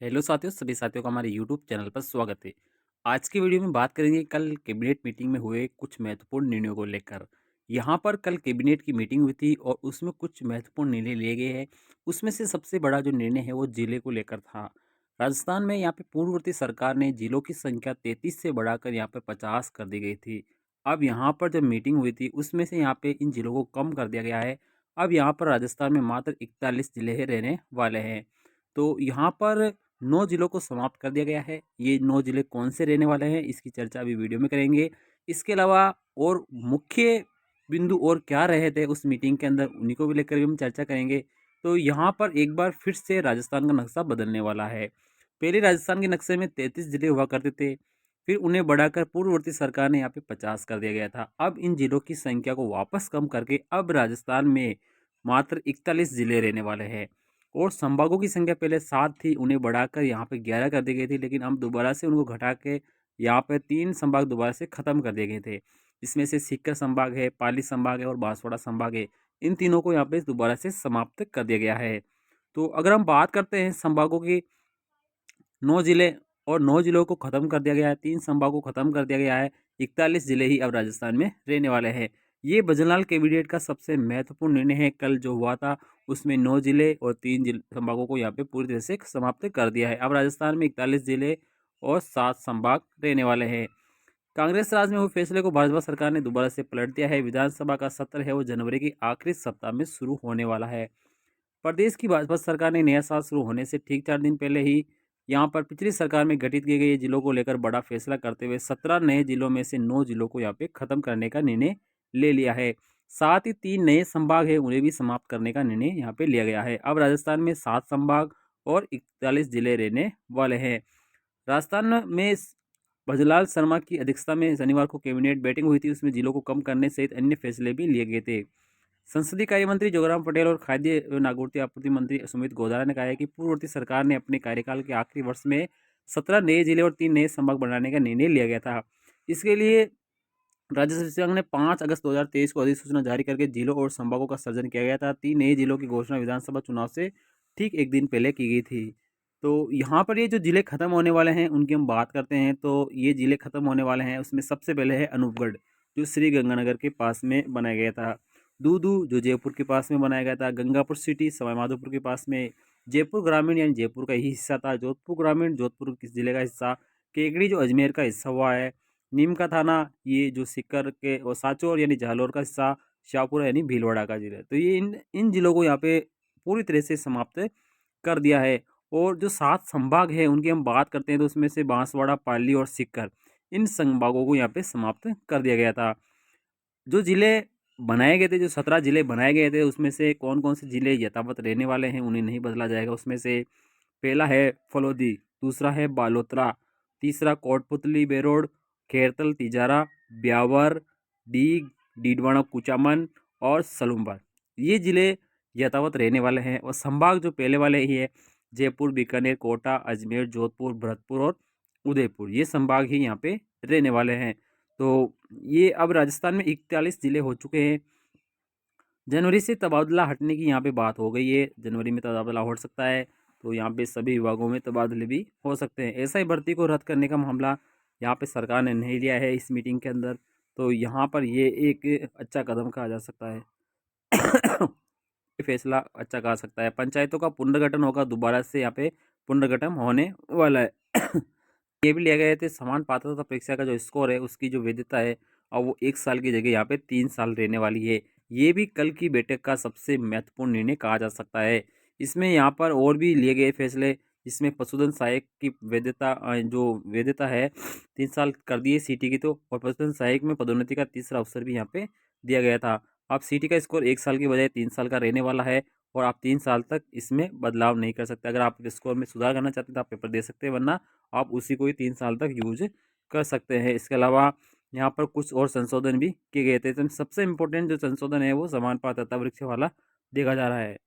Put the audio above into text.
Hello साथियों, सभी साथियों का हमारे यूट्यूब चैनल पर स्वागत है। आज की वीडियो में बात करेंगे कल कैबिनेट मीटिंग में हुए कुछ महत्वपूर्ण निर्णयों को लेकर। यहाँ पर कल कैबिनेट की मीटिंग हुई थी और उसमें कुछ महत्वपूर्ण निर्णय लिए गए हैं। उसमें से सबसे बड़ा जो निर्णय है वो जिले को लेकर था। राजस्थान में यहाँ पे पूर्ववर्ती सरकार ने जिलों की संख्या 33 से बढ़ाकर यहाँ पे 50 कर दी गई थी। अब यहाँ पर जब मीटिंग हुई थी उसमें से यहाँ पे इन जिलों को कम कर दिया गया है। अब यहाँ पर राजस्थान में मात्र 41 जिले ही रहने वाले हैं। तो यहाँ पर 9 जिलों को समाप्त कर दिया गया है। ये 9 जिले कौन से रहने वाले हैं, इसकी चर्चा अभी वीडियो में करेंगे। इसके अलावा और मुख्य बिंदु और क्या रहे थे उस मीटिंग के अंदर, उन्हीं को भी लेकर भी हम चर्चा करेंगे। तो यहाँ पर एक बार फिर से राजस्थान का नक्शा बदलने वाला है। पहले राजस्थान के नक्शे में 33 जिले हुआ करते थे, फिर उन्हें बढ़ाकर पूर्ववर्ती सरकार ने यहाँ पे 50 कर दिया गया था। अब इन जिलों की संख्या को वापस कम करके अब राजस्थान में मात्र 41 जिले रहने वाले हैं। और संभागों की संख्या पहले 7 थी, उन्हें बढ़ाकर यहाँ पे 11 कर दी गई थी, लेकिन अब दोबारा से उनको घटा के यहाँ पे 3 संभाग दोबारा से खत्म कर दिए गए थे। इसमें से सीकर संभाग है, पाली संभाग है और बांसवाड़ा संभाग है। इन तीनों को यहाँ पे दोबारा से समाप्त कर दिया गया है। तो अगर हम बात करते हैं संभागों की, 9 जिले और 9 जिलों को खत्म कर दिया गया है, 3 संभागों को खत्म कर दिया गया है, 41 जिले ही अब राजस्थान में रहने वाले हैं। ये बजरलाल कैबिनेट का सबसे महत्वपूर्ण निर्णय है। कल जो हुआ था उसमें 9 जिले और 3 संभागों को यहाँ पे पूरी तरह से समाप्त कर दिया है। अब राजस्थान में 41 जिले और 7 संभाग रहने वाले हैं। कांग्रेस राज में हुए फैसले को भाजपा सरकार ने दोबारा से पलट दिया है। विधानसभा का सत्र है वो जनवरी के आखिरी सप्ताह में शुरू होने वाला है। प्रदेश की भाजपा सरकार ने नया साल शुरू होने से ठीक 4 दिन पहले ही यहाँ पर पिछली सरकार में गठित किए गए जिलों को लेकर बड़ा फैसला करते हुए 17 नए जिलों में से 9 जिलों को यहाँ पे खत्म करने का निर्णय ले लिया है। साथ ही 3 नए संभाग है उन्हें भी समाप्त करने का निर्णय यहाँ पे लिया गया है। अब राजस्थान में 7 संभाग और 41 जिले रहने वाले हैं। राजस्थान में भजलाल शर्मा की अध्यक्षता में शनिवार को कैबिनेट बैठक हुई थी। उसमें जिलों को कम करने सहित अन्य फैसले भी लिए गए थे। संसदीय कार्य मंत्री जोगराम पटेल और खाद्य एवं नागरिक आपूर्ति मंत्री सुमित गोदारा ने कहा है कि पूर्ववर्ती सरकार ने अपने कार्यकाल के आखिरी वर्ष में 17 नए जिले और 3 नए संभाग बनाने का निर्णय लिया गया था। इसके लिए राज्य शासन ने 5 अगस्त 2023 को अधिसूचना जारी करके जिलों और संभागों का सृजन किया गया था। 3 नए जिलों की घोषणा विधानसभा चुनाव से ठीक एक दिन पहले की गई थी। तो यहाँ पर ये जो जिले खत्म होने वाले हैं उनकी हम बात करते हैं। तो ये जिले खत्म होने वाले हैं, उसमें सबसे पहले है अनूपगढ़, जो श्री गंगानगर के पास में बनाया गया था। दूदू, जो जयपुर के पास में बनाया गया था। गंगापुर सिटी सवाईमाधोपुर के पास में। जयपुर ग्रामीण यानी जयपुर का ही हिस्सा था। जोधपुर ग्रामीण जोधपुर किस जिले का हिस्सा। केकड़ी जो अजमेर का हिस्सा हुआ है। नीम का थाना ये जो सीकर के और सांचौर यानी जालौर का हिस्सा। शाहपुरा यानी भीलवाड़ा का जिला। तो ये इन इन जिलों को यहाँ पे पूरी तरह से समाप्त कर दिया है। और जो 7 संभाग हैं उनकी हम बात करते हैं तो उसमें से बांसवाड़ा, पाली और सीकर, इन संभागों को यहाँ पे समाप्त कर दिया गया था। जो जिले बनाए गए थे, जो 17 जिले बनाए गए थे, उसमें से कौन कौन से जिले यथावत रहने वाले हैं, उन्हें नहीं बदला जाएगा। उसमें से पहला है फलोदी, दूसरा है बालोतरा, तीसरा कोटपुतली बेरोड, खेरतल तिजारा, ब्यावर, डीग, डीडवाना कुचामन और सलूम्बर। ये जिले यथावत रहने वाले हैं। और संभाग जो पहले वाले ही है, जयपुर, बीकानेर, कोटा, अजमेर, जोधपुर, भरतपुर और उदयपुर, ये संभाग ही यहाँ पे रहने वाले हैं। तो ये अब राजस्थान में 41 जिले हो चुके हैं। जनवरी से तबादला हटने की यहाँ पे बात हो गई है। जनवरी में तबादला हो सकता है, तो यहाँ पे सभी विभागों में तबादले भी हो सकते हैं। ऐसा ही भर्ती को रद्द करने का मामला यहाँ पे सरकार ने नहीं लिया है इस मीटिंग के अंदर। तो यहाँ पर ये एक अच्छा कदम कहा जा सकता है। ये फैसला अच्छा कहा सकता है। पंचायतों का पुनर्गठन होगा, दोबारा से यहाँ पे पुनर्गठन होने वाला है। ये भी लिया गया है। तो समान पात्रता परीक्षा का जो स्कोर है उसकी जो वैधता है, और वो 1 साल की जगह यहाँ पे 3 साल रहने वाली है। ये भी कल की बैठक का सबसे महत्वपूर्ण निर्णय कहा जा सकता है। इसमें यहाँ पर और भी लिए गए फैसले, जिसमें पशुधन सहायक की वैधता जो वैधता है 3 साल कर दिए सीटी की। तो और पशुधन सहायक में पदोन्नति का तीसरा अवसर भी यहाँ पे दिया गया था। अब सीटी का स्कोर 1 साल की बजाय 3 साल का रहने वाला है, और आप 3 साल तक इसमें बदलाव नहीं कर सकते। अगर आप स्कोर में सुधार करना चाहते हैं तो आप पेपर दे सकते हैं, वरना आप उसी को ही 3 साल तक यूज कर सकते हैं। इसके अलावा यहाँ पर कुछ और संशोधन भी किए गए थे। तो सबसे इम्पोर्टेंट जो संशोधन है वो समान पात्रता परीक्षा वाला देखा जा रहा है।